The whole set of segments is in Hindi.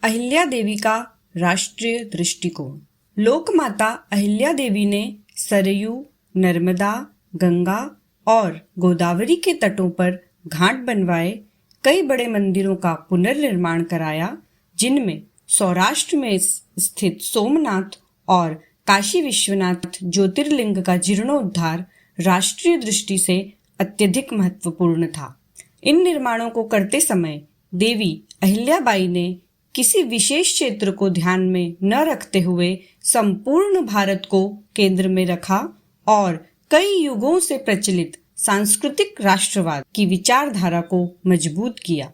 अहिल्या देवी का राष्ट्रीय दृष्टिकोण। लोकमाता अहिल्या देवी ने सरयू, नर्मदा, गंगा और गोदावरी के तटों पर घाट बनवाए, कई बड़े मंदिरों का पुनर्निर्माण कराया, जिनमें सौराष्ट्र में स्थित सोमनाथ और काशी विश्वनाथ ज्योतिर्लिंग का जीर्णोद्धार राष्ट्रीय दृष्टि से अत्यधिक महत्वपूर्ण था। इन निर्माणों को करते समय देवी अहिल्याबाई ने किसी विशेष क्षेत्र को ध्यान में न रखते हुए संपूर्ण भारत को केंद्र में रखा और कई युगों से प्रचलित सांस्कृतिक राष्ट्रवाद की विचारधारा को मजबूत किया।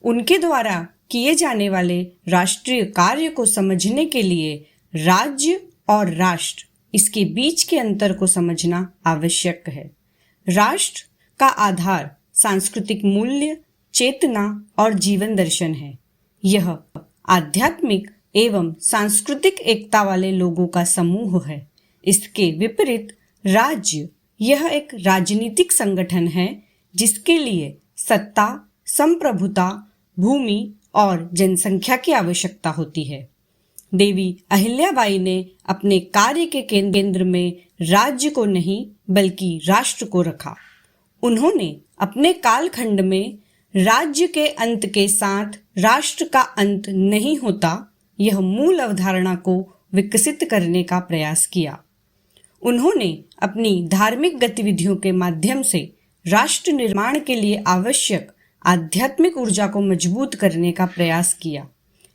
उनके द्वारा किए जाने वाले राष्ट्रीय कार्य को समझने के लिए राज्य और राष्ट्र, इसके बीच के अंतर को समझना आवश्यक है। राष्ट्र का आधार सांस्कृतिक मूल्य, चेतना और जीवन दर्शन है। यह आध्यात्मिक एवं सांस्कृतिक एकता वाले लोगों का समूह है। इसके विपरीत राज्य यह एक राजनीतिक संगठन है, जिसके लिए सत्ता, संप्रभुता, भूमि और जनसंख्या की आवश्यकता होती है। देवी अहिल्याबाई ने अपने कार्य के केंद्र में राज्य को नहीं बल्कि राष्ट्र को रखा। उन्होंने अपने कालखंड में राज्य के अंत के साथ राष्ट्र का अंत नहीं होता, यह मूल अवधारणा को विकसित करने का प्रयास किया। उन्होंने अपनी धार्मिक गतिविधियों के माध्यम से राष्ट्र निर्माण के लिए आवश्यक आध्यात्मिक ऊर्जा को मजबूत करने का प्रयास किया।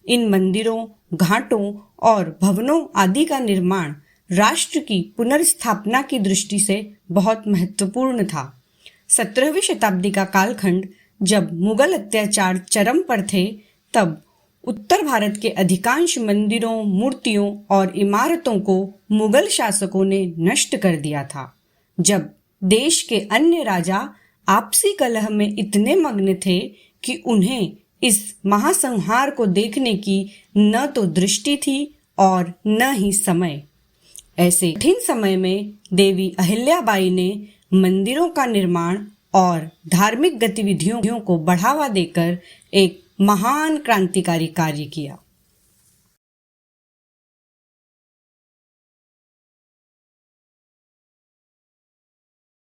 इन मंदिरों, घाटों और भवनों आदि का निर्माण राष्ट्र की पुनर्स्थापना की दृष्टि से बहुत महत्वपूर्ण था। 17वीं शताब्दी का कालखंड जब मुगल अत्याचार चरम पर थे, तब उत्तर भारत के अधिकांश मंदिरों, मूर्तियों और इमारतों को मुगल शासकों ने नष्ट कर दिया था। जब देश के अन्य राजा आपसी कलह में इतने मग्न थे कि उन्हें इस महासंहार को देखने की न तो दृष्टि थी और न ही समय। ऐसे कठिन समय में देवी अहिल्याबाई ने मंदिरों का निर्माण और धार्मिक गतिविधियों को बढ़ावा देकर एक महान क्रांतिकारी कार्य किया।